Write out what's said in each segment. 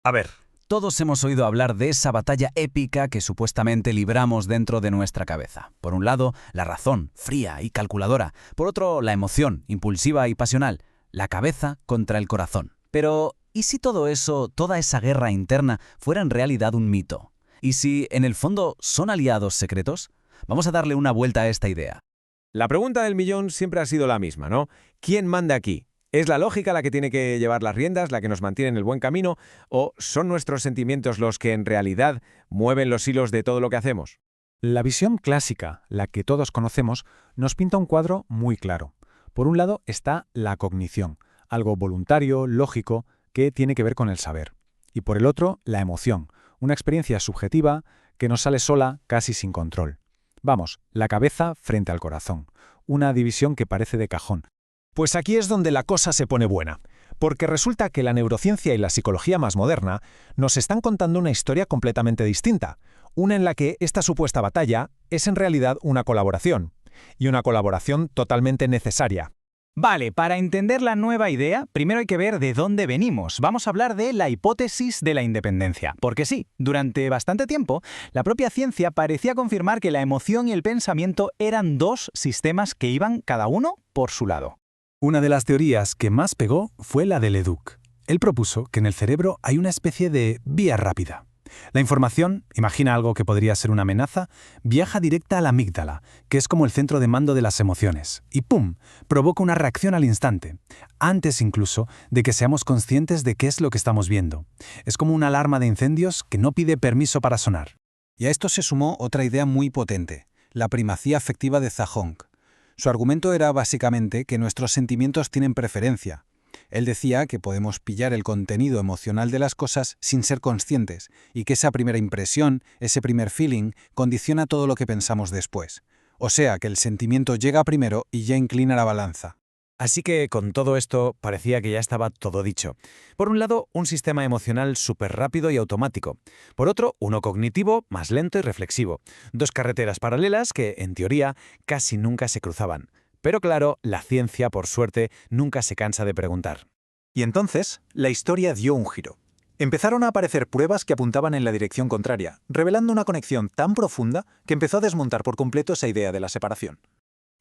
A ver, todos hemos oído hablar de esa batalla épica que supuestamente libramos dentro de nuestra cabeza. Por un lado, la razón, fría y calculadora. Por otro, la emoción, impulsiva y pasional. La cabeza contra el corazón. Pero, ¿y si todo eso, toda esa guerra interna, fuera en realidad un mito? ¿Y si, en el fondo, son aliados secretos? Vamos a darle una vuelta a esta idea. La pregunta del millón siempre ha sido la misma, ¿no? ¿Quién manda aquí? ¿Es la lógica la que tiene que llevar las riendas, la que nos mantiene en el buen camino, o son nuestros sentimientos los que en realidad mueven los hilos de todo lo que hacemos? La visión clásica, la que todos conocemos, nos pinta un cuadro muy claro. Por un lado está la cognición, algo voluntario, lógico, que tiene que ver con el saber. Y por el otro, la emoción, una experiencia subjetiva que nos sale sola, casi sin control. Vamos, la cabeza frente al corazón, una división que parece de cajón. Pues aquí es donde la cosa se pone buena, porque resulta que la neurociencia y la psicología más moderna nos están contando una historia completamente distinta, una en la que esta supuesta batalla es en realidad una colaboración, y una colaboración totalmente necesaria. Vale, para entender la nueva idea, primero hay que ver de dónde venimos. Vamos a hablar de la hipótesis de la independencia. Porque sí, durante bastante tiempo, la propia ciencia parecía confirmar que la emoción y el pensamiento eran dos sistemas que iban cada uno por su lado. Una de las teorías que más pegó fue la de Leduc. Él propuso que en el cerebro hay una especie de vía rápida. La información, imagina algo que podría ser una amenaza, viaja directa a la amígdala, que es como el centro de mando de las emociones, y ¡pum!, provoca una reacción al instante, antes incluso de que seamos conscientes de qué es lo que estamos viendo. Es como una alarma de incendios que no pide permiso para sonar. Y a esto se sumó otra idea muy potente, la primacía afectiva de Zahong. Su argumento era básicamente que nuestros sentimientos tienen preferencia. Él decía que podemos pillar el contenido emocional de las cosas sin ser conscientes y que esa primera impresión, ese primer feeling, condiciona todo lo que pensamos después. O sea, que el sentimiento llega primero y ya inclina la balanza. Así que con todo esto parecía que ya estaba todo dicho. Por un lado, un sistema emocional súper rápido y automático. Por otro, uno cognitivo más lento y reflexivo. Dos carreteras paralelas que, en teoría, casi nunca se cruzaban. Pero claro, la ciencia, por suerte, nunca se cansa de preguntar. Y entonces, la historia dio un giro. Empezaron a aparecer pruebas que apuntaban en la dirección contraria, revelando una conexión tan profunda que empezó a desmontar por completo esa idea de la separación.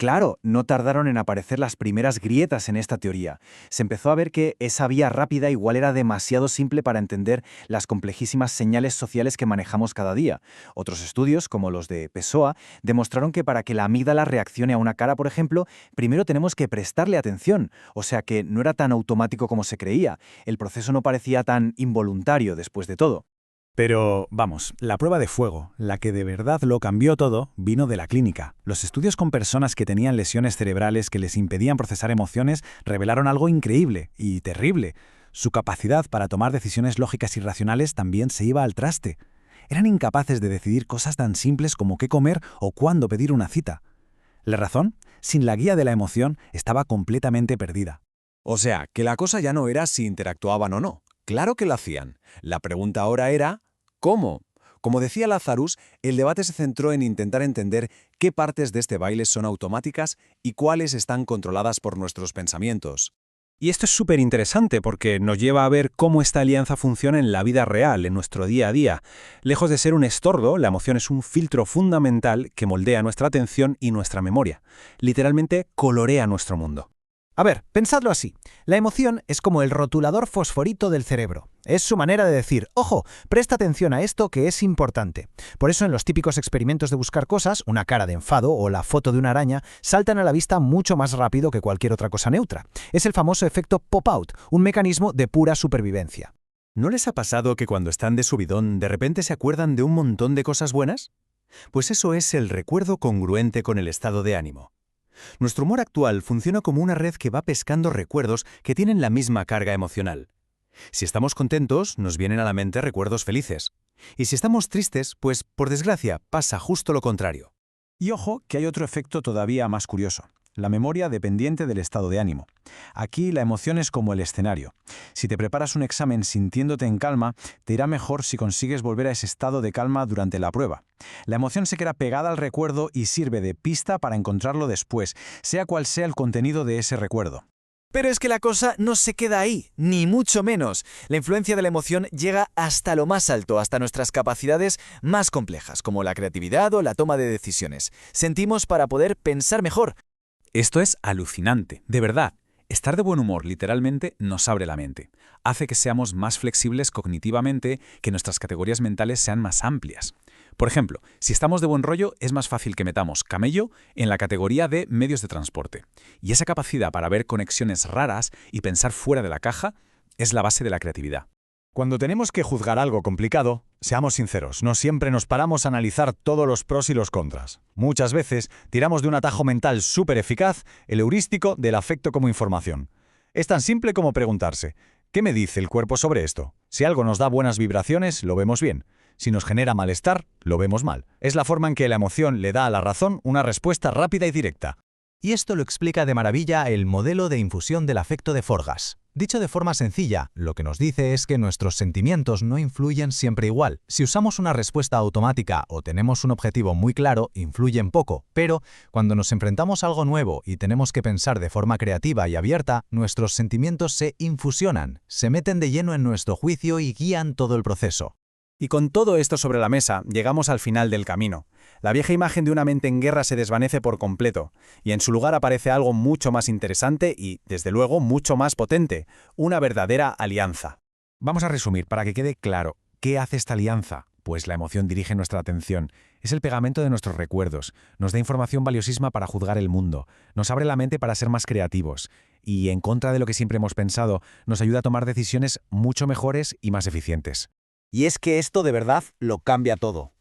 Claro, no tardaron en aparecer las primeras grietas en esta teoría. Se empezó a ver que esa vía rápida igual era demasiado simple para entender las complejísimas señales sociales que manejamos cada día. Otros estudios, como los de Pessoa, demostraron que para que la amígdala reaccione a una cara, por ejemplo, primero tenemos que prestarle atención. O sea que no era tan automático como se creía. El proceso no parecía tan involuntario después de todo. Pero, vamos, la prueba de fuego, la que de verdad lo cambió todo, vino de la clínica. Los estudios con personas que tenían lesiones cerebrales que les impedían procesar emociones revelaron algo increíble y terrible. Su capacidad para tomar decisiones lógicas y racionales también se iba al traste. Eran incapaces de decidir cosas tan simples como qué comer o cuándo pedir una cita. La razón, sin la guía de la emoción, estaba completamente perdida. O sea, que la cosa ya no era si interactuaban o no. Claro que lo hacían. La pregunta ahora era ¿cómo? Como decía Lazarus, el debate se centró en intentar entender qué partes de este baile son automáticas y cuáles están controladas por nuestros pensamientos. Y esto es súper interesante porque nos lleva a ver cómo esta alianza funciona en la vida real, en nuestro día a día. Lejos de ser un estorbo, la emoción es un filtro fundamental que moldea nuestra atención y nuestra memoria. Literalmente colorea nuestro mundo. A ver, pensadlo así. La emoción es como el rotulador fosforito del cerebro. Es su manera de decir, ojo, presta atención a esto que es importante. Por eso en los típicos experimentos de buscar cosas, una cara de enfado o la foto de una araña saltan a la vista mucho más rápido que cualquier otra cosa neutra. Es el famoso efecto pop-out, un mecanismo de pura supervivencia. ¿No les ha pasado que cuando están de subidón de repente se acuerdan de un montón de cosas buenas? Pues eso es el recuerdo congruente con el estado de ánimo. Nuestro humor actual funciona como una red que va pescando recuerdos que tienen la misma carga emocional. Si estamos contentos, nos vienen a la mente recuerdos felices. Y si estamos tristes, pues, por desgracia, pasa justo lo contrario. Y ojo, que hay otro efecto todavía más curioso. La memoria dependiente del estado de ánimo. Aquí la emoción es como el escenario. Si te preparas un examen sintiéndote en calma, te irá mejor si consigues volver a ese estado de calma durante la prueba. La emoción se queda pegada al recuerdo y sirve de pista para encontrarlo después, sea cual sea el contenido de ese recuerdo. Pero es que la cosa no se queda ahí, ni mucho menos. La influencia de la emoción llega hasta lo más alto, hasta nuestras capacidades más complejas, como la creatividad o la toma de decisiones. Sentimos para poder pensar mejor. Esto es alucinante, de verdad. Estar de buen humor literalmente nos abre la mente. Hace que seamos más flexibles cognitivamente, que nuestras categorías mentales sean más amplias. Por ejemplo, si estamos de buen rollo, es más fácil que metamos camello en la categoría de medios de transporte. Y esa capacidad para ver conexiones raras y pensar fuera de la caja es la base de la creatividad. Cuando tenemos que juzgar algo complicado, seamos sinceros, no siempre nos paramos a analizar todos los pros y los contras. Muchas veces tiramos de un atajo mental súper eficaz, el heurístico del afecto como información. Es tan simple como preguntarse, ¿qué me dice el cuerpo sobre esto? Si algo nos da buenas vibraciones, lo vemos bien. Si nos genera malestar, lo vemos mal. Es la forma en que la emoción le da a la razón una respuesta rápida y directa. Y esto lo explica de maravilla el modelo de infusión del afecto de Forgas. Dicho de forma sencilla, lo que nos dice es que nuestros sentimientos no influyen siempre igual. Si usamos una respuesta automática o tenemos un objetivo muy claro, influyen poco, pero cuando nos enfrentamos a algo nuevo y tenemos que pensar de forma creativa y abierta, nuestros sentimientos se infusionan, se meten de lleno en nuestro juicio y guían todo el proceso. Y con todo esto sobre la mesa, llegamos al final del camino. La vieja imagen de una mente en guerra se desvanece por completo, y en su lugar aparece algo mucho más interesante y, desde luego, mucho más potente, una verdadera alianza. Vamos a resumir para que quede claro. ¿Qué hace esta alianza? Pues la emoción dirige nuestra atención. Es el pegamento de nuestros recuerdos. Nos da información valiosísima para juzgar el mundo. Nos abre la mente para ser más creativos. Y, en contra de lo que siempre hemos pensado, nos ayuda a tomar decisiones mucho mejores y más eficientes. Y es que esto de verdad lo cambia todo.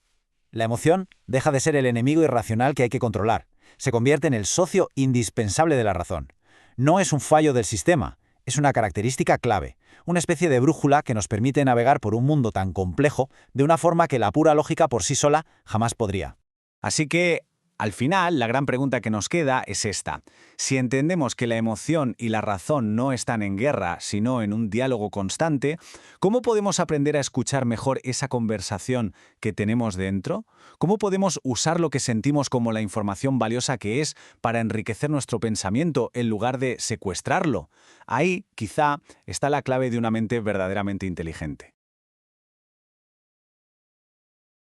La emoción deja de ser el enemigo irracional que hay que controlar. Se convierte en el socio indispensable de la razón. No es un fallo del sistema, es una característica clave, una especie de brújula que nos permite navegar por un mundo tan complejo de una forma que la pura lógica por sí sola jamás podría. Así que, al final, la gran pregunta que nos queda es esta. Si entendemos que la emoción y la razón no están en guerra, sino en un diálogo constante, ¿cómo podemos aprender a escuchar mejor esa conversación que tenemos dentro? ¿Cómo podemos usar lo que sentimos como la información valiosa que es para enriquecer nuestro pensamiento en lugar de secuestrarlo? Ahí, quizá, está la clave de una mente verdaderamente inteligente.